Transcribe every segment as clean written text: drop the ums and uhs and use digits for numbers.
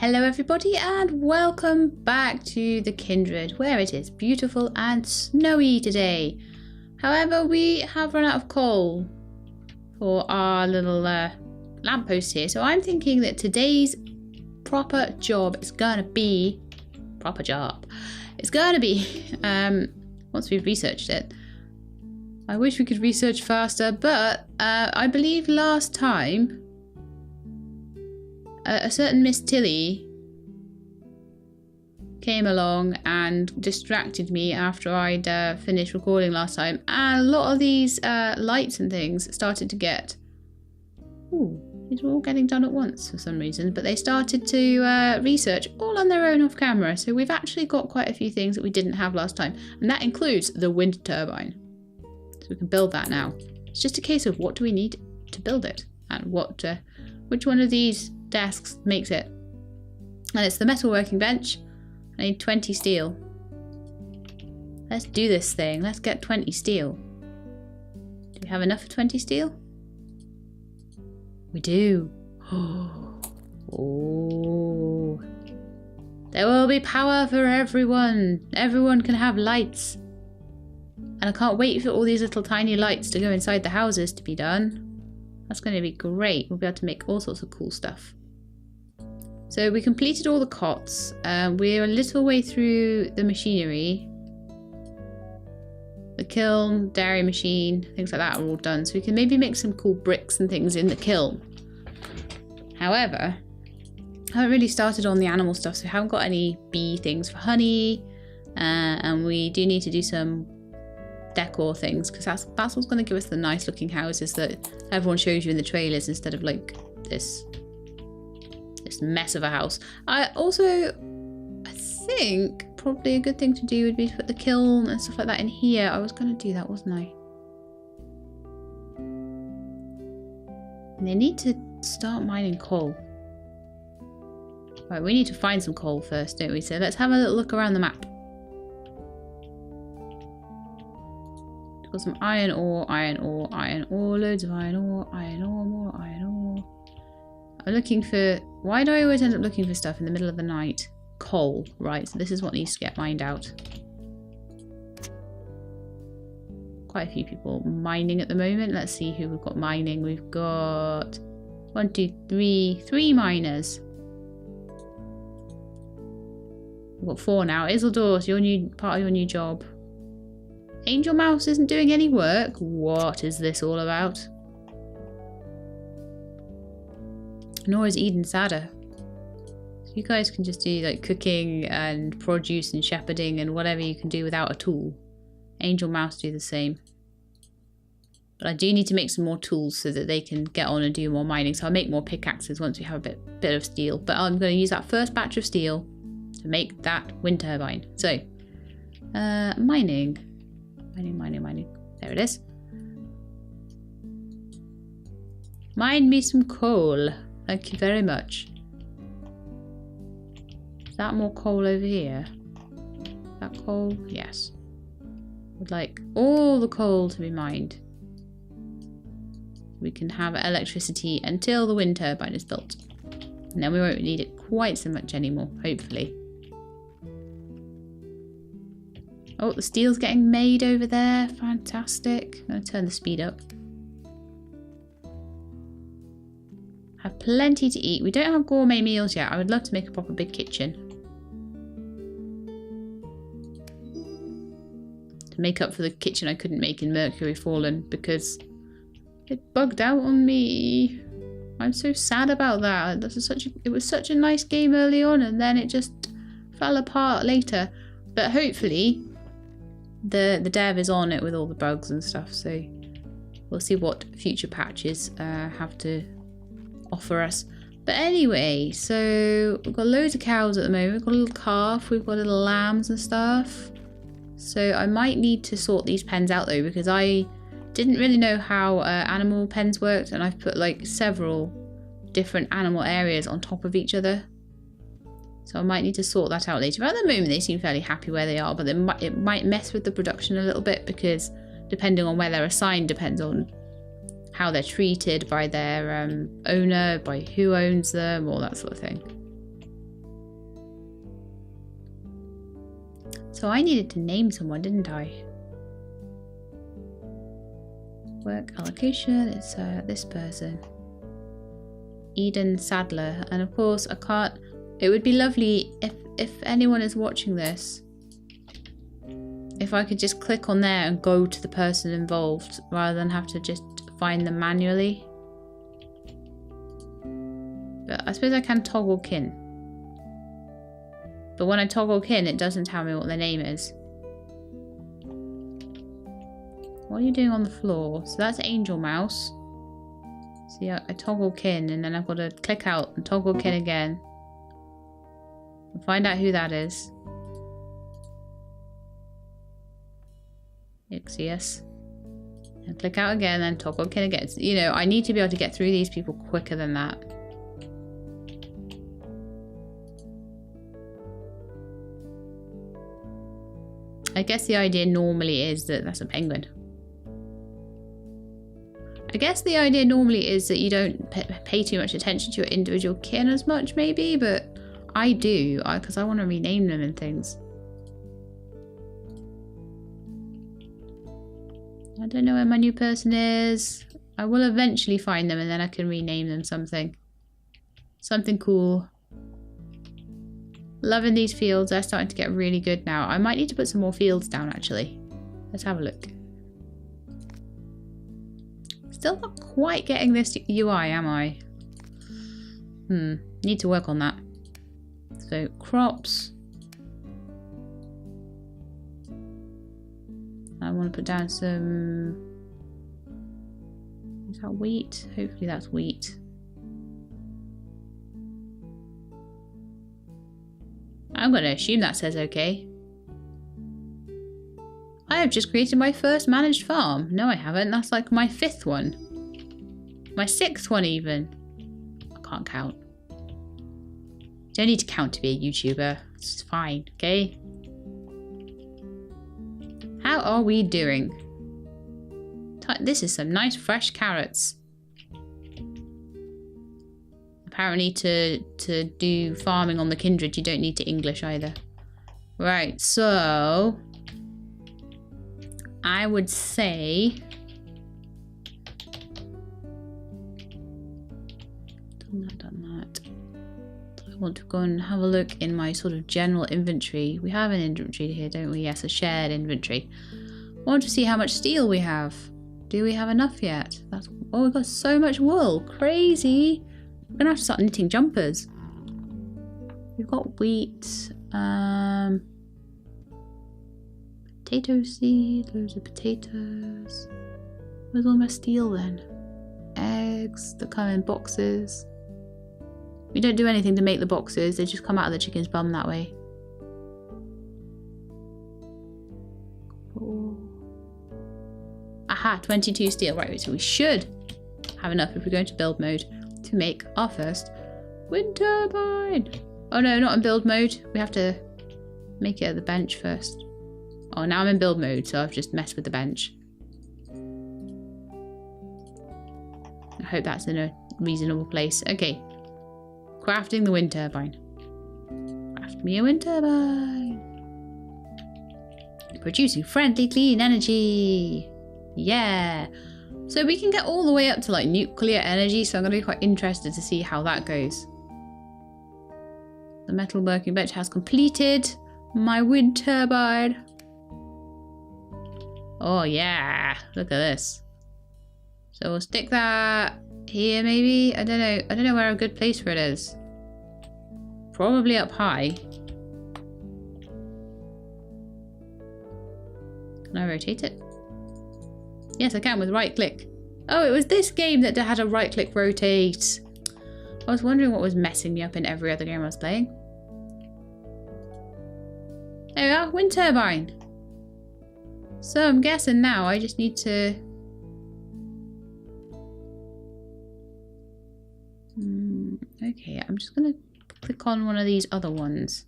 Hello everybody and welcome back to the Kindred, where it is beautiful and snowy today. However, we have run out of coal for our little lamppost here, so I'm thinking that today's proper job is gonna be once we've researched it. I wish we could research faster, but I believe last time a certain Miss Tilly came along and distracted me after I'd finished recording last time, and a lot of these lights and things started to get... Ooh, these were all getting done at once for some reason, but they started to research all on their own off camera, so we've actually got quite a few things that we didn't have last time, and that includes the wind turbine. So we can build that now. It's just a case of what do we need to build it, and which one of these desks makes it. And it's the metal working bench. I need 20 steel. Let's do this thing. Let's get 20 steel. Do we have enough for 20 steel? We do. Oh. There will be power for everyone. Everyone can have lights. And I can't wait for all these little tiny lights to go inside the houses to be done. That's going to be great. We'll be able to make all sorts of cool stuff. So we completed all the cots. We're a little way through the machinery. The kiln, dairy machine, things like that are all done. So we can maybe make some cool bricks and things in the kiln. However, I haven't really started on the animal stuff, so we haven't got any bee things for honey. And we do need to do some decor things, because that's what's going to give us the nice looking houses that everyone shows you in the trailers, instead of like this mess of a house. I think probably a good thing to do would be to put the kiln and stuff like that in here. I was going to do that, wasn't I? And they need to start mining coal. Right, we need to find some coal first, don't we? So let's have a little look around the map. Got some iron ore, loads of iron ore, more iron ore. I'm looking for... Why do I always end up looking for stuff in the middle of the night? Coal, right, so this is what needs to get mined out. Quite a few people mining at the moment. Let's see who we've got mining. We've got 1, 2, 3 miners. We've got 4 now. Isildur, it's your new part of your new job. Angel Mouse isn't doing any work. What is this all about? Nor is Eden Sadder. So you guys can just do like cooking and produce and shepherding and whatever you can do without a tool. Angel Mouse do the same. But I do need to make some more tools so that they can get on and do more mining. So I'll make more pickaxes once we have a bit of steel. But I'm going to use that first batch of steel to make that wind turbine. So, mining. Mining. There it is. Mine me some coal. Thank you very much. Is that more coal over here? That coal? Yes. Would like all the coal to be mined. We can have electricity until the wind turbine is built. And then we won't need it quite so much anymore, hopefully. Oh, the steel's getting made over there. Fantastic. I'm going to turn the speed up. Have plenty to eat. We don't have gourmet meals yet. I would love to make a proper big kitchen. To make up for the kitchen I couldn't make in Mercury Fallen because it bugged out on me. I'm so sad about that. It was such a nice game early on, and then it just fell apart later. But hopefully the dev is on it with all the bugs and stuff, so we'll see what future patches have to offer us. But anyway, so we've got loads of cows at the moment. We've got a little calf, we've got little lambs and stuff. So I might need to sort these pens out though, because I didn't really know how animal pens worked, and I've put like several different animal areas on top of each other. So I might need to sort that out later. But at the moment they seem fairly happy where they are, but it might mess with the production a little bit, because depending on where they're assigned depends on how they're treated by their owner, by who owns them, all that sort of thing. So I needed to name someone, didn't I? Work allocation, it's this person. Eden Sadler. And of course I can't... It would be lovely if anyone is watching this, if I could just click on there and go to the person involved rather than have to just find them manually. But I suppose I can toggle kin. But when I toggle kin, it doesn't tell me what their name is. What are you doing on the floor? So that's Angel Mouse. See, I toggle kin and then I've got to click out and toggle kin again. And find out who that is. Ixius. And click out again and toggle kin again. You know, I need to be able to get through these people quicker than that. I guess the idea normally is that that's a penguin. I guess the idea normally is that you don't pay too much attention to your individual kin as much, maybe, but I do, because I want to rename them and things. I don't know where my new person is. I will eventually find them and then I can rename them something. Something cool. Loving these fields. They're starting to get really good now. I might need to put some more fields down, actually. Let's have a look. Still not quite getting this UI, am I? Need to work on that. So, crops. I want to put down some... Is that wheat? Hopefully that's wheat. I'm going to assume that says okay. I have just created my first managed farm. No, I haven't. That's like my 5th one. My 6th one even. I can't count. You don't need to count to be a YouTuber. It's fine, okay? How are we doing? This is some nice fresh carrots. Apparently to do farming on the Kindred, you don't need to English either. Right, so... I would say... Done that. I want to go and have a look in my sort of general inventory. We have an inventory here, don't we? Yes, a shared inventory. I want to see how much steel we have. Do we have enough yet? Oh, we've got so much wool. Crazy. We're gonna have to start knitting jumpers. We've got wheat, potato seed, loads of potatoes. Where's all my steel then? Eggs that come in boxes. We don't do anything to make the boxes, they just come out of the chicken's bum that way. Oh. Aha, 22 steel. Right, so we should have enough if we're going to build mode to make our first wind turbine. Oh no, not in build mode. We have to make it at the bench first. Oh, now I'm in build mode, so I've just messed with the bench. I hope that's in a reasonable place. Okay. Crafting the wind turbine. Craft me a wind turbine. Producing friendly, clean energy. Yeah. So we can get all the way up to like nuclear energy, so I'm going to be quite interested to see how that goes. The metal working bench has completed my wind turbine. Oh yeah, look at this. So we'll stick that here maybe. I don't know where a good place for it is. Probably up high. Can I rotate it? Yes, I can with right click. Oh, it was this game that had a right click rotate. I was wondering what was messing me up in every other game I was playing. There we are, wind turbine. So I'm guessing now I just need to... Okay, I'm just going to click on one of these other ones.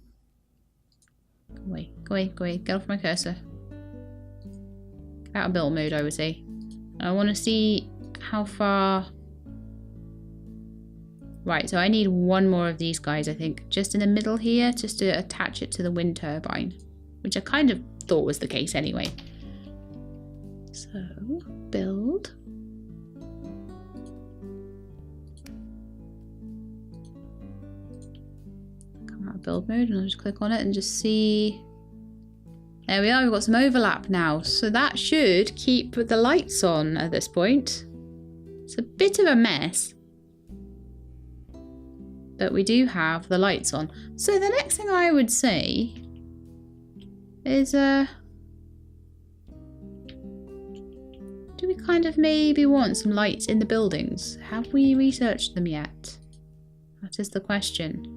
Go away, go away, go away. Get off my cursor. Out of build mode, I would say. I want to see how far... Right, so I need one more of these guys, I think. Just in the middle here, just to attach it to the wind turbine. which I kind of thought was the case anyway. So, build. Come out of build mode and I'll just click on it and just see. There we are, we've got some overlap now. So that should keep the lights on at this point. It's a bit of a mess, but we do have the lights on. So the next thing I would say is, do we kind of maybe want some lights in the buildings? Have we researched them yet? That is the question.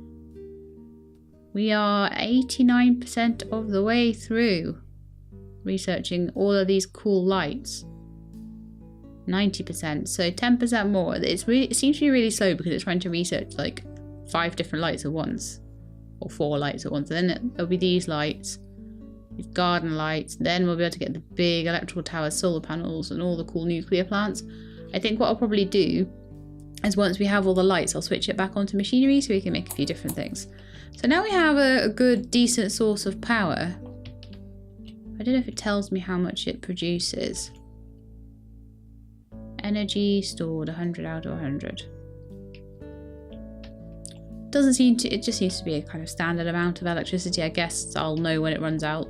We are 89% of the way through researching all of these cool lights. 90%, so 10% more. It seems to be really slow because it's trying to research like 5 different lights at once, or 4 lights at once. And then there'll be these lights, these garden lights. Then we'll be able to get the big electrical towers, solar panels, and all the cool nuclear plants. I think what I'll probably do is once we have all the lights, I'll switch it back onto machinery so we can make a few different things. So now we have a good, decent source of power. I don't know if it tells me how much it produces. Energy stored 100 out of 100. Doesn't seem to, it just seems to be a kind of standard amount of electricity. I guess I'll know when it runs out.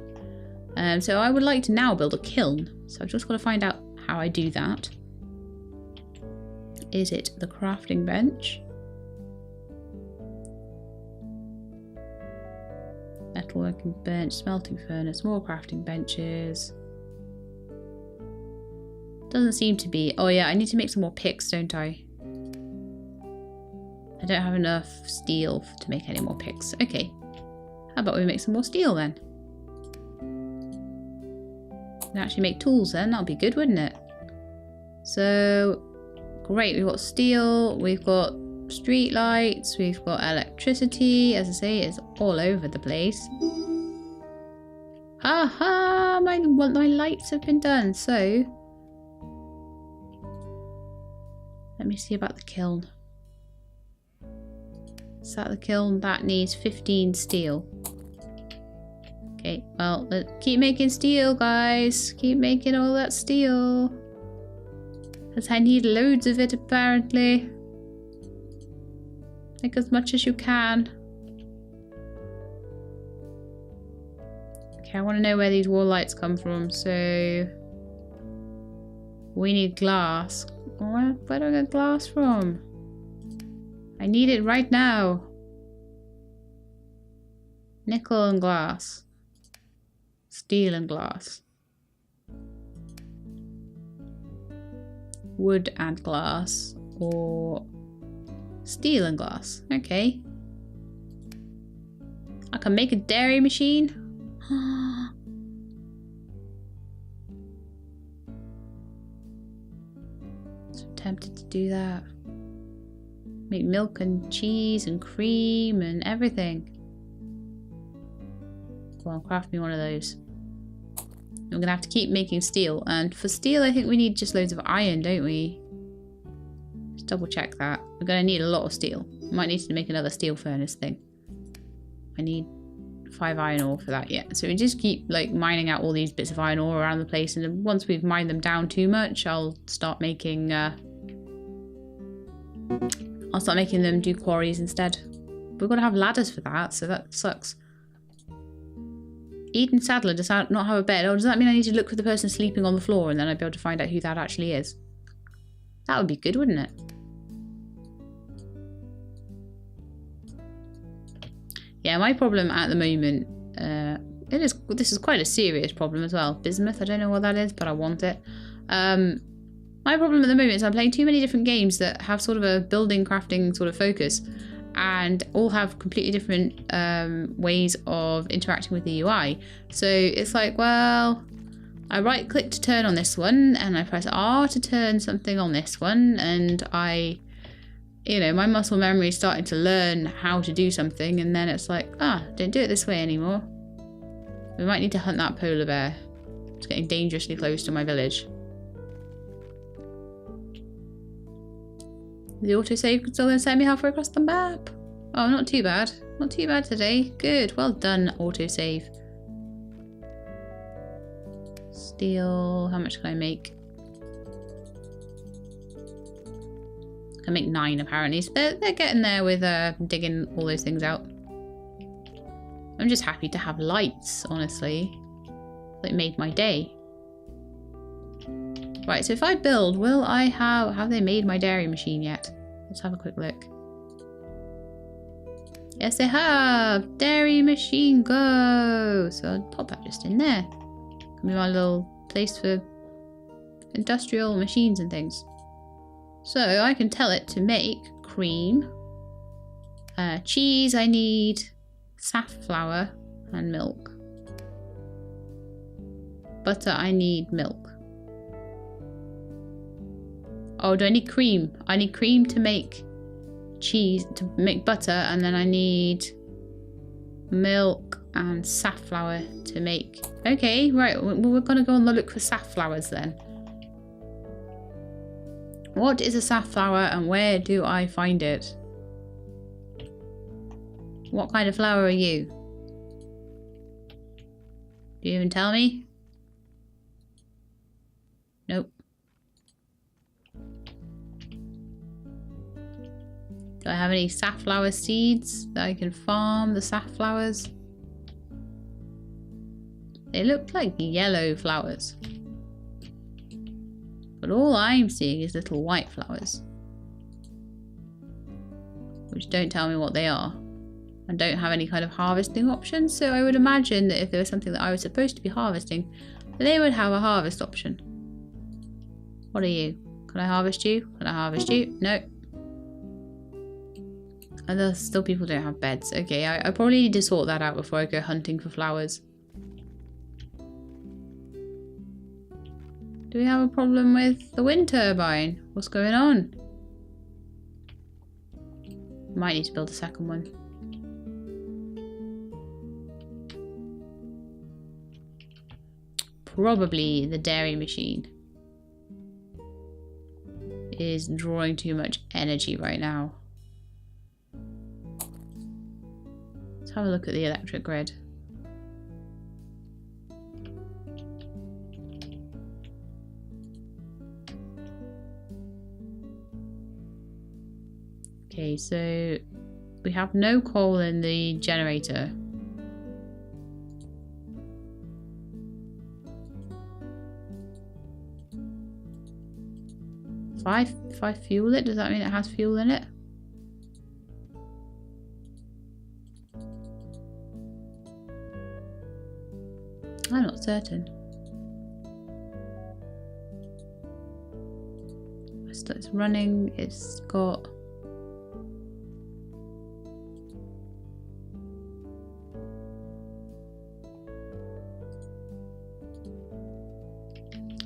So I would like to now build a kiln. So I've just got to find out how I do that. Is it the crafting bench? Metalworking bench, smelting furnace, more crafting benches. Doesn't seem to be. Oh yeah, I need to make some more picks, don't I? I don't have enough steel to make any more picks. Okay. How about we make some more steel then? We can actually make tools then. That'll be good, wouldn't it? So, great. We've got steel. We've got street lights. We've got electricity. As I say, it's all over the place. Ha ha! My lights have been done. So, let me see about the kiln. Is that the kiln? That needs 15 steel. Okay, well, let's keep making steel, guys. Keep making all that steel. Because I need loads of it, apparently. Make as much as you can. Okay, I want to know where these wall lights come from, so... we need glass. Where do I get glass from? I need it right now. Nickel and glass. Steel and glass. Wood and glass. Or steel and glass. Okay. I can make a dairy machine. So tempted to do that. Make milk and cheese and cream and everything. Go on, craft me one of those. I'm gonna have to keep making steel. And for steel, I think we need just loads of iron, don't we? Just double check that. We're gonna need a lot of steel. Might need to make another steel furnace thing. I need 5 iron ore for that, yeah. So we just keep like mining out all these bits of iron ore around the place, and then once we've mined them down too much, I'll start making them do quarries instead. We've got to have ladders for that, so that sucks. Eden Sadler does not have a bed. Oh, does that mean I need to look for the person sleeping on the floor and then I'd be able to find out who that actually is? That would be good, wouldn't it? Yeah, my problem at the moment, this is quite a serious problem as well. Bismuth, I don't know what that is, but I want it. My problem at the moment is I'm playing too many different games that have sort of a building crafting sort of focus and all have completely different ways of interacting with the UI. So it's like, well, I right click to turn on this one and I press R to turn something on this one, and my muscle memory is starting to learn how to do something, and then it's like, don't do it this way anymore. We might need to hunt that polar bear. It's getting dangerously close to my village. The autosave is still going to send me halfway across the map. Oh, not too bad. Not too bad today. Good. Well done, autosave. steel. How much can I make? I can make 9 apparently. So they're getting there with digging all those things out. I'm just happy to have lights, honestly. It made my day. Right, so if I build, will I have they made my dairy machine yet? Let's have a quick look. Yes, they have! Dairy machine, go! So I'll pop that just in there. Can be my little place for industrial machines and things. So I can tell it to make cream. Cheese, I need safflower and milk. Butter, I need milk. Oh, do I need cream? I need cream to make cheese, to make butter, and then I need milk and safflower to make... Okay, right, we're gonna go on the look for safflowers then. What is a safflower and where do I find it? What kind of flower are you? Do you even tell me? Nope. Do I have any safflower seeds that I can farm the safflowers? They look like yellow flowers. But all I'm seeing is little white flowers. Which don't tell me what they are. And don't have any kind of harvesting option. So I would imagine that if there was something that I was supposed to be harvesting, they would have a harvest option. What are you? Can I harvest you? Can I harvest you? No. And there's still people don't have beds. Okay, I probably need to sort that out before I go hunting for flowers. Do we have a problem with the wind turbine? What's going on? Might need to build a second one. Probably the dairy machine is drawing too much energy right now. Let's have a look at the electric grid. Okay, so we have no coal in the generator. If I fuel it, does that mean it has fuel in it? I'm not certain. It's running, it's got...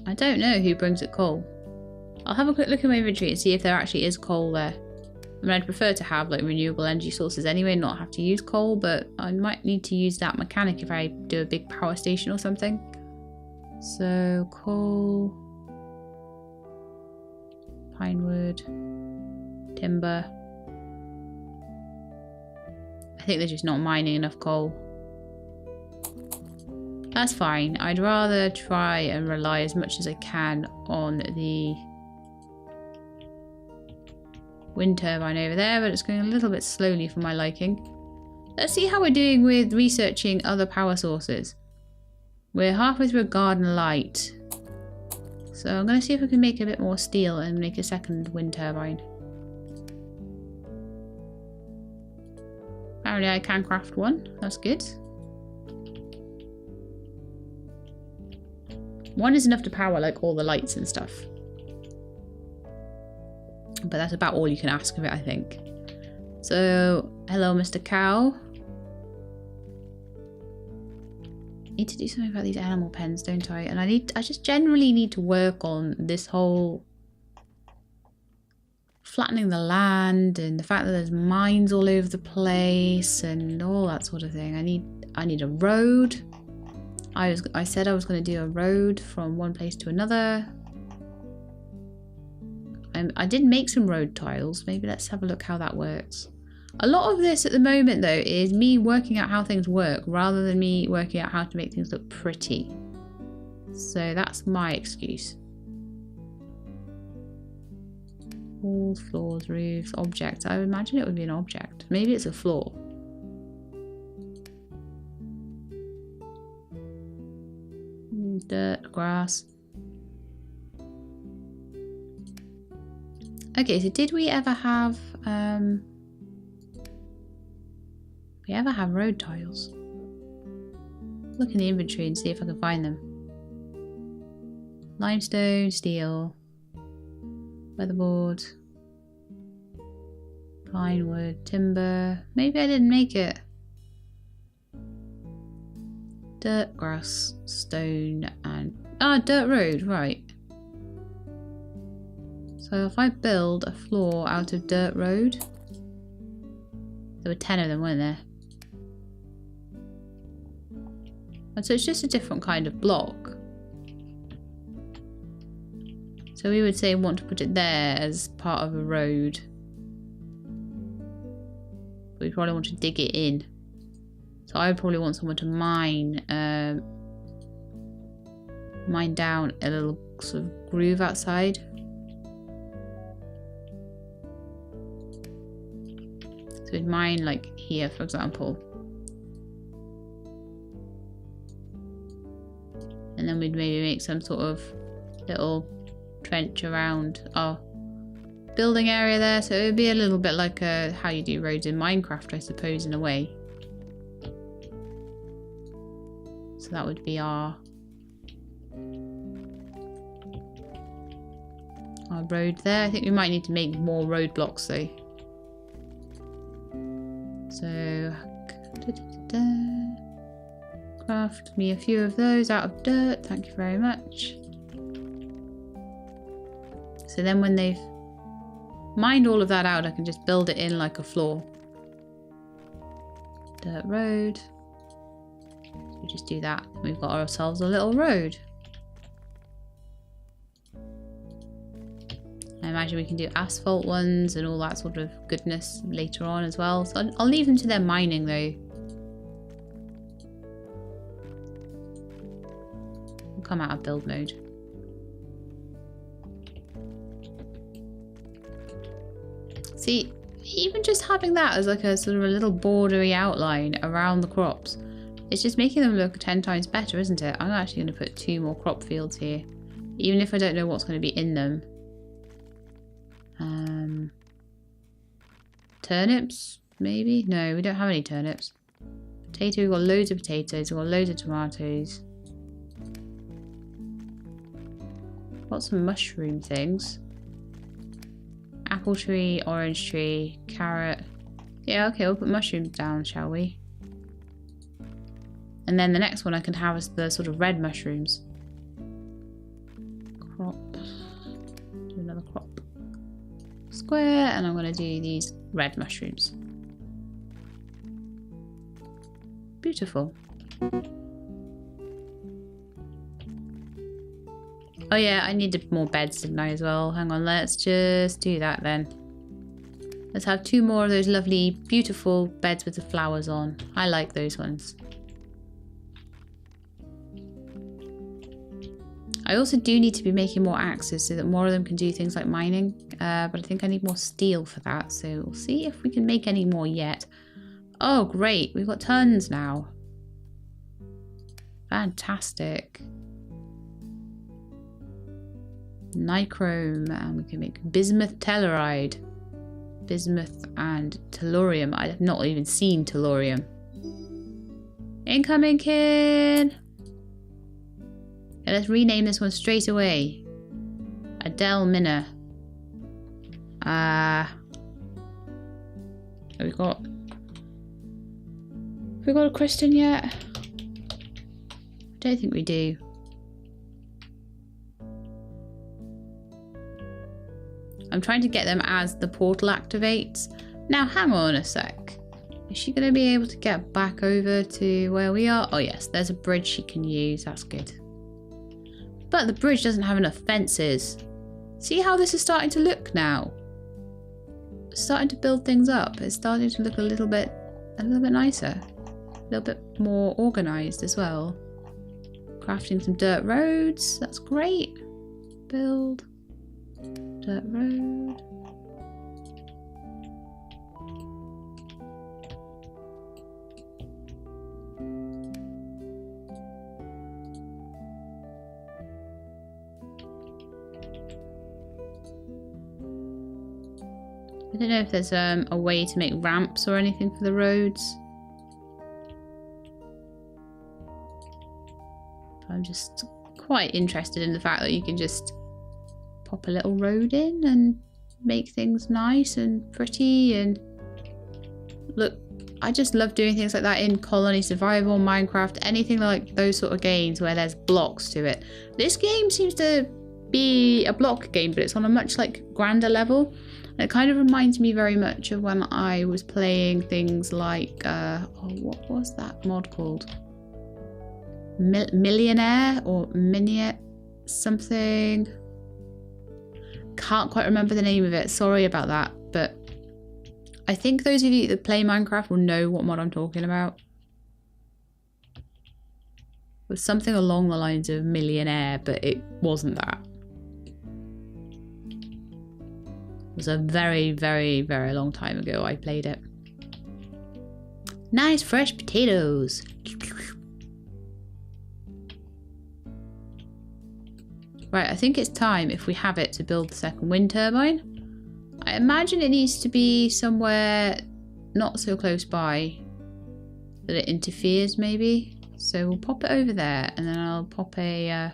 I don't know who brings it coal. I'll have a quick look at my inventory and see if there actually is coal there. I mean, I'd prefer to have like renewable energy sources anyway, not have to use coal, but I might need to use that mechanic if I do a big power station or something. So, coal, pine wood, timber. I think they're just not mining enough coal. That's fine. I'd rather try and rely as much as I can on the wind turbine over there, but it's going a little bit slowly for my liking. Let's see how we're doing with researching other power sources. We're halfway through a garden light. So I'm going to see if I can make a bit more steel and make a second wind turbine. Apparently I can craft one. That's good. One is enough to power like all the lights and stuff. But that's about all you can ask of it, I think. So, hello, Mr. Cow. Need to do something about these animal pens, don't I? And I just generally need to work on this whole flattening the land and the fact that there's mines all over the place and all that sort of thing. I need a road. I said I was going to do a road from one place to another. I did make some road tiles. Maybe let's have a look how that works. A lot of this at the moment, though, is me working out how things work rather than me working out how to make things look pretty. So that's my excuse. Walls, floors, roofs, objects. I would imagine it would be an object. Maybe it's a floor. Dirt, grass. Okay, so did we ever have road tiles? Look in the inventory and see if I can find them. Limestone, steel, weatherboard, pine wood, timber. Maybe I didn't make it. Dirt, grass, stone, and dirt road, right. So if I build a floor out of dirt road, there were 10 of them, weren't there? And so it's just a different kind of block. So we would say want to put it there as part of a road. But we probably want to dig it in. So I would probably want someone to mine down a little sort of groove outside. So we'd mine like here, for example. And then we'd maybe make some sort of little trench around our building area there. So it would be a little bit like how you do roads in Minecraft, I suppose, in a way. So that would be our road there. I think we might need to make more road blocks though. So craft me a few of those out of dirt. Thank you very much. So then when they've mined all of that out, I can just build it in like a floor. Dirt road. So we just do that. We've got ourselves a little road. I imagine we can do asphalt ones and all that sort of goodness later on as well. So I'll leave them to their mining though. We'll come out of build mode. See, even just having that as like a sort of a little bordery outline around the crops, it's just making them look 10 times better, isn't it? I'm actually going to put 2 more crop fields here, even if I don't know what's going to be in them. Turnips, maybe? No, we don't have any turnips. Potato, we've got loads of potatoes, we've got loads of tomatoes. Got some mushroom things. Apple tree, orange tree, carrot. Yeah, okay, we'll put mushrooms down, shall we? And then the next one I can have is the sort of red mushrooms. Crop. Do another crop. Square, and I'm going to do these red mushrooms. Beautiful. Oh yeah, I needed more beds, didn't I, as well? Hang on, let's just do that then. Let's have 2 more of those lovely, beautiful beds with the flowers on. I like those ones. I also do need to be making more axes so that more of them can do things like mining. But I think I need more steel for that. So we'll see if we can make any more yet. Oh, great. We've got tons now. Fantastic. Nichrome. And we can make bismuth telluride. Bismuth and tellurium. I have not even seen tellurium. Incoming, kid. Okay, let's rename this one straight away. Adele Minna. Have we got a Kristen yet? I don't think we do. I'm trying to get them as the portal activates. Now hang on a sec. Is she going to be able to get back over to where we are? Oh yes, there's a bridge she can use. That's good. But the bridge doesn't have enough fences. See how this is starting to look now? It's starting to build things up. It's starting to look a little bit nicer. A little bit more organised as well. Crafting some dirt roads. That's great. Build. Dirt road. I don't know if there's a way to make ramps or anything for the roads. I'm just quite interested in the fact that you can just pop a little road in and make things nice and pretty. And look, I just love doing things like that in Colony Survival, Minecraft, anything like those sort of games where there's blocks to it. This game seems to be a block game, but it's on a much like grander level. It kind of reminds me very much of when I was playing things like, what was that mod called? Millionaire or Miniate something. Can't quite remember the name of it. Sorry about that. But I think those of you that play Minecraft will know what mod I'm talking about. It was something along the lines of Millionaire, but it wasn't that. It was a very, very, very long time ago I played it. Nice fresh potatoes. Right, I think it's time, if we have it, to build the second wind turbine. I imagine it needs to be somewhere not so close by that it interferes, maybe. So we'll pop it over there, and then I'll pop a...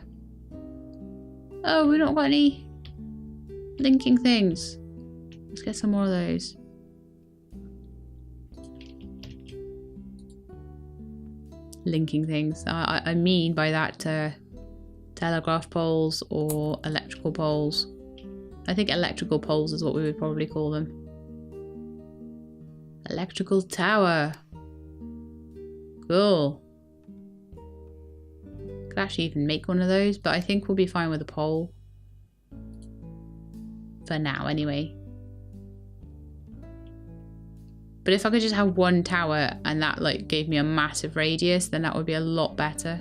Oh, we've not got any linking things. Let's get some more of those. Linking things. I mean by that telegraph poles or electrical poles. I think electrical poles is what we would probably call them. Electrical tower. Cool. Could actually even make one of those, but I think we'll be fine with a pole. For now, anyway. But if I could just have one tower and that like gave me a massive radius, then that would be a lot better.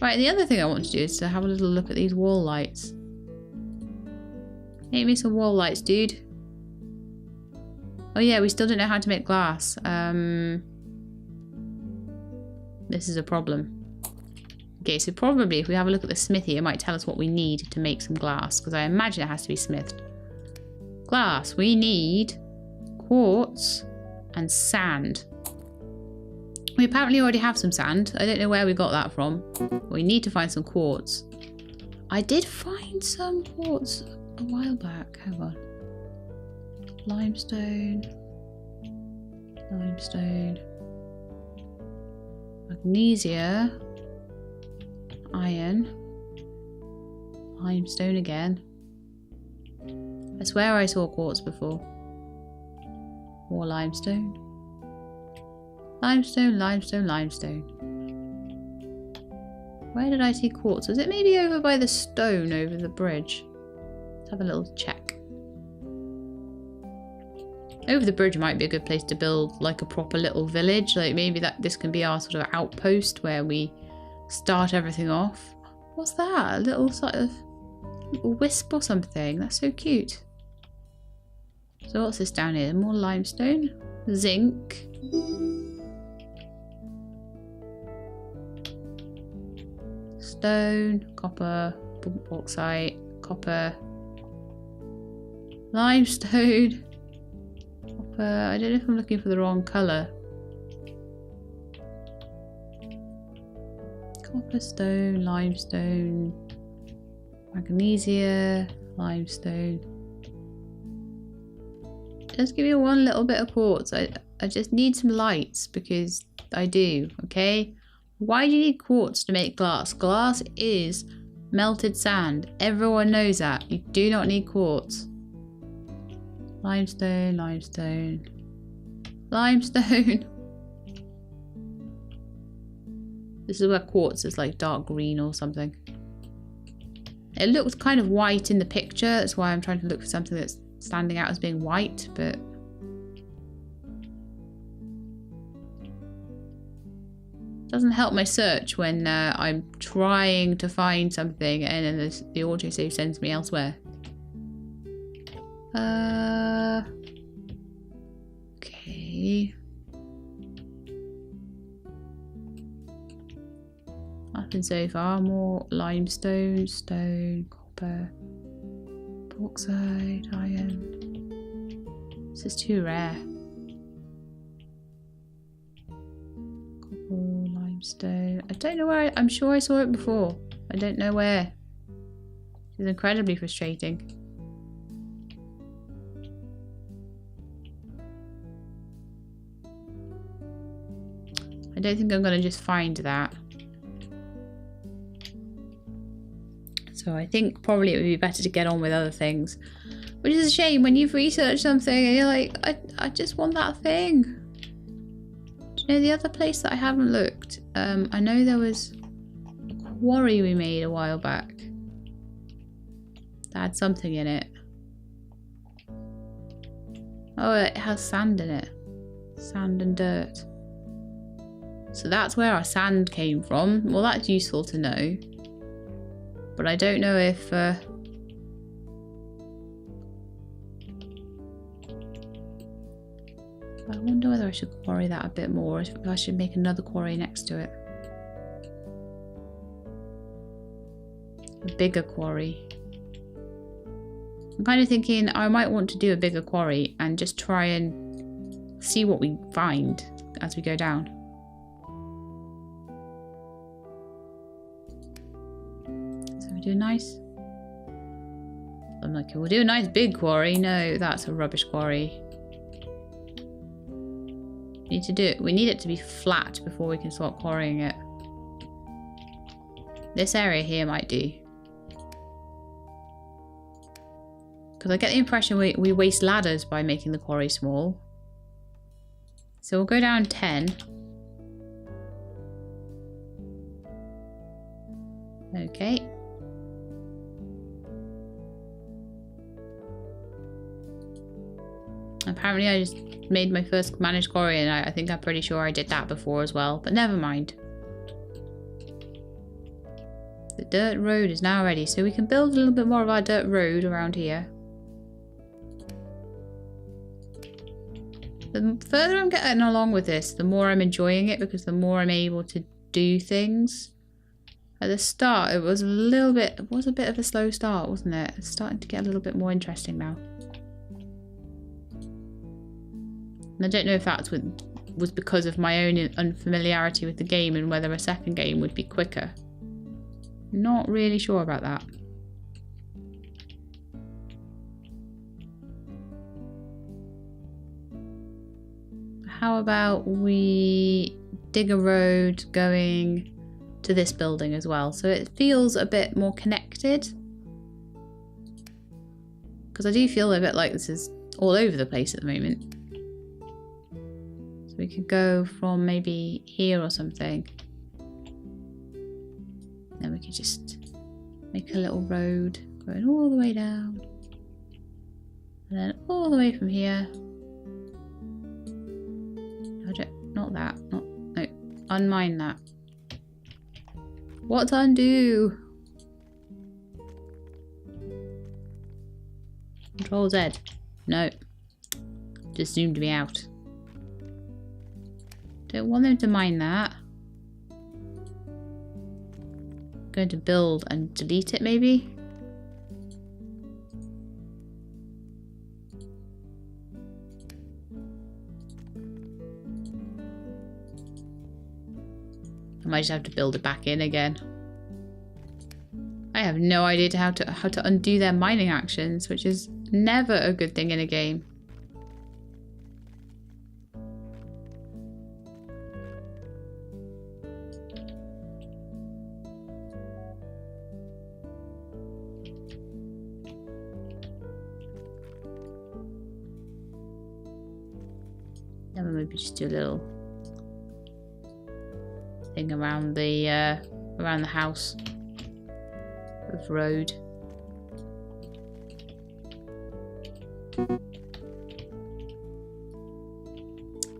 Right, the other thing I want to do is to have a little look at these wall lights. Make me some wall lights, dude. Oh yeah, we still don't know how to make glass. This is a problem. Okay, so probably if we have a look at the smithy, it might tell us what we need to make some glass, because I imagine it has to be smithed. Glass, we need quartz and sand. We apparently already have some sand. I don't know where we got that from. We need to find some quartz. I did find some quartz a while back. Hang on. Limestone. Limestone. Magnesia. Iron. Limestone again. I swear I saw quartz before. More limestone. Limestone, limestone, limestone. Where did I see quartz? Was it maybe over by the stone over the bridge? Let's have a little check. Over the bridge might be a good place to build like a proper little village. Like maybe this can be our sort of outpost where we start everything off. What's that? A little sort of little wisp or something. That's so cute. So what's this down here? More limestone, zinc. Stone, copper, bauxite, copper, limestone, copper. I don't know if I'm looking for the wrong colour. Copper, stone, limestone, magnesia, limestone. Just give me one little bit of quartz. I just need some lights because I do, okay? Why do you need quartz to make glass? Glass is melted sand. Everyone knows that. You do not need quartz. Limestone, limestone, limestone. This is where quartz is like dark green or something. It looks kind of white in the picture. That's why I'm trying to look for something that's standing out as being white, but Doesn't help my search when I'm trying to find something and then the autosave sends me elsewhere. Okay. Nothing so far. More limestone, stone, copper, bauxite, iron. This is too rare. Limestone. I don't know where. I'm sure I saw it before. I don't know where. It's incredibly frustrating. I don't think I'm going to just find that. So I think probably it would be better to get on with other things. Which is a shame when you've researched something and you're like, I just want that thing. Do you know the other place that I haven't looked? I know there was a quarry we made a while back. That had something in it. Oh, it has sand in it. Sand and dirt. So that's where our sand came from. Well, that's useful to know. But I don't know if... I wonder whether I should quarry that a bit more. If I should make another quarry next to it. A bigger quarry. I'm kind of thinking I might want to do a bigger quarry and just try and see what we find as we go down. Do a nice... I'm like, we'll do a nice big quarry. No, that's a rubbish quarry. We need to do it. We need it to be flat before we can start quarrying it. This area here might do. Because I get the impression we waste ladders by making the quarry small. So we'll go down 10. Okay. Apparently I just made my first managed quarry and I think I'm pretty sure I did that before as well, but never mind. The dirt road is now ready, so we can build a little bit more of our dirt road around here. The further I'm getting along with this, the more I'm enjoying it because the more I'm able to do things. At the start it was a bit of a slow start, wasn't it? It's starting to get a little bit more interesting now. And I don't know if that was because of my own unfamiliarity with the game and whether a second game would be quicker. Not really sure about that. How about we dig a road going to this building as well, so it feels a bit more connected? Because I do feel a bit like this is all over the place at the moment. We could go from maybe here or something. Then we could just make a little road going all the way down. And then all the way from here. Not that. No. Unmine that. What to undo? Control Z. No. Just zoomed me out. Don't want them to mine that. I'm going to build and delete it maybe. I might just have to build it back in again. I have no idea how to undo their mining actions, which is never a good thing in a game. Then maybe just do a little thing around the house of road.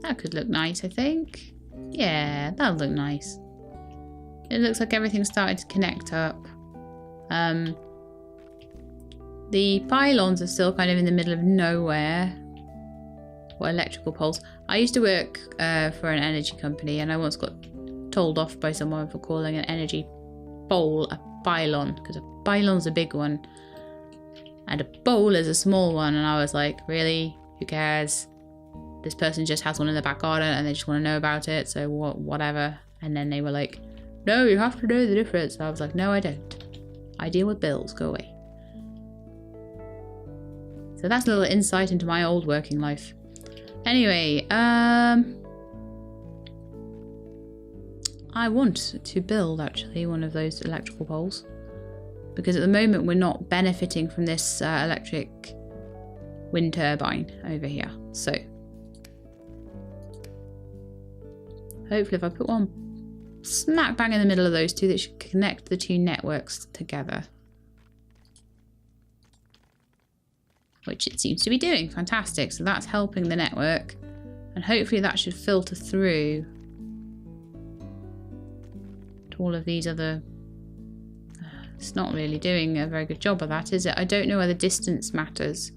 That could look nice, I think. Yeah, that'll look nice. It looks like everything's starting to connect up. The pylons are still kind of in the middle of nowhere. Or electrical poles. I used to work for an energy company, and I once got told off by someone for calling an energy pole a pylon, because a pylon's a big one and a pole is a small one, and I was like, really? Who cares? This person just has one in the back garden and they just want to know about it, so whatever. And then they were like, no, you have to know the difference. I was like, no, I don't. I deal with bills, go away. So that's a little insight into my old working life. Anyway, I want to build actually one of those electrical poles, because at the moment we're not benefiting from this electric wind turbine over here. So hopefully if I put one smack bang in the middle of those two, that should connect the two networks together. Which it seems to be doing. Fantastic. So that's helping the network. And hopefully that should filter through to all of these other... It's not really doing a very good job of that, is it? I don't know whether distance matters.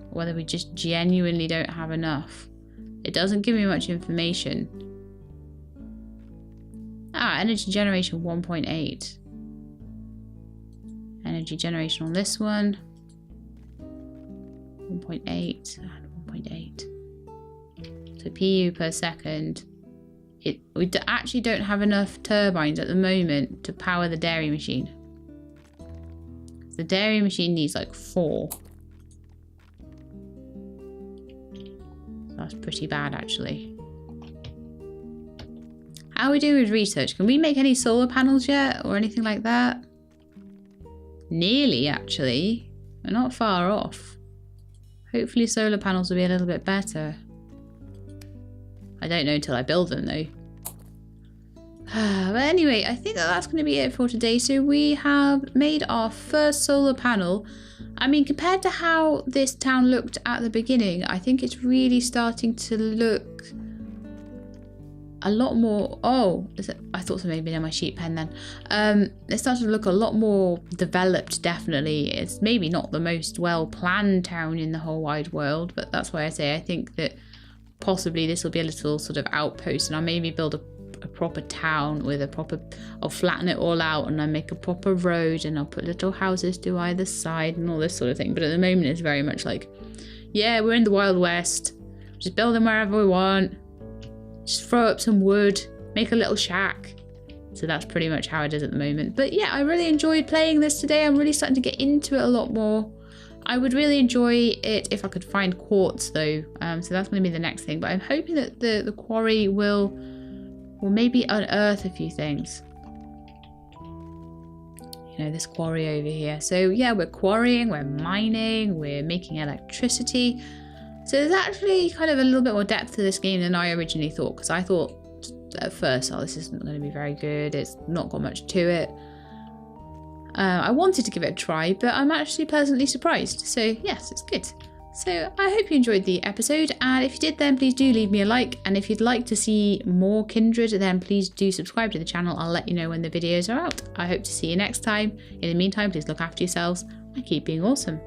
Whether we just genuinely don't have enough. It doesn't give me much information. Energy generation 1.8. Energy generation on this one 1.8 and 1.8. So PU per second. We actually don't have enough turbines at the moment to power the dairy machine. The dairy machine needs like 4. So that's pretty bad actually. How are we doing with research? Can we make any solar panels yet or anything like that? Nearly, actually. We're not far off. Hopefully solar panels will be a little bit better. I don't know until I build them, though. But anyway, I think that's going to be it for today. So we have made our first solar panel. I mean, compared to how this town looked at the beginning, I think it's really starting to look a lot more... Oh, I thought something had been on my sheet pen then. It started to look a lot more developed, definitely. It's maybe not the most well-planned town in the whole wide world, but that's why I say I think that possibly this will be a little sort of outpost, and I'll maybe build a proper town with a proper... I'll flatten it all out and I'll make a proper road and I'll put little houses to either side and all this sort of thing. But at the moment it's very much like, yeah, we're in the Wild West. Just build them wherever we want. Just throw up some wood, make a little shack. So that's pretty much how it is at the moment. But yeah, I really enjoyed playing this today. I'm really starting to get into it a lot more. I would really enjoy it if I could find quartz though. So that's going to be the next thing. But I'm hoping that the quarry will maybe unearth a few things. You know, this quarry over here. So yeah, we're quarrying, we're mining, we're making electricity. So there's actually kind of a little bit more depth to this game than I originally thought, because I thought at first, oh, this isn't going to be very good, it's not got much to it. I wanted to give it a try, but I'm actually pleasantly surprised. So yes, it's good. So I hope you enjoyed the episode, and if you did, then please do leave me a like, and if you'd like to see more Kindred, then please do subscribe to the channel. I'll let you know when the videos are out. I hope to see you next time. In the meantime, please look after yourselves and keep being awesome.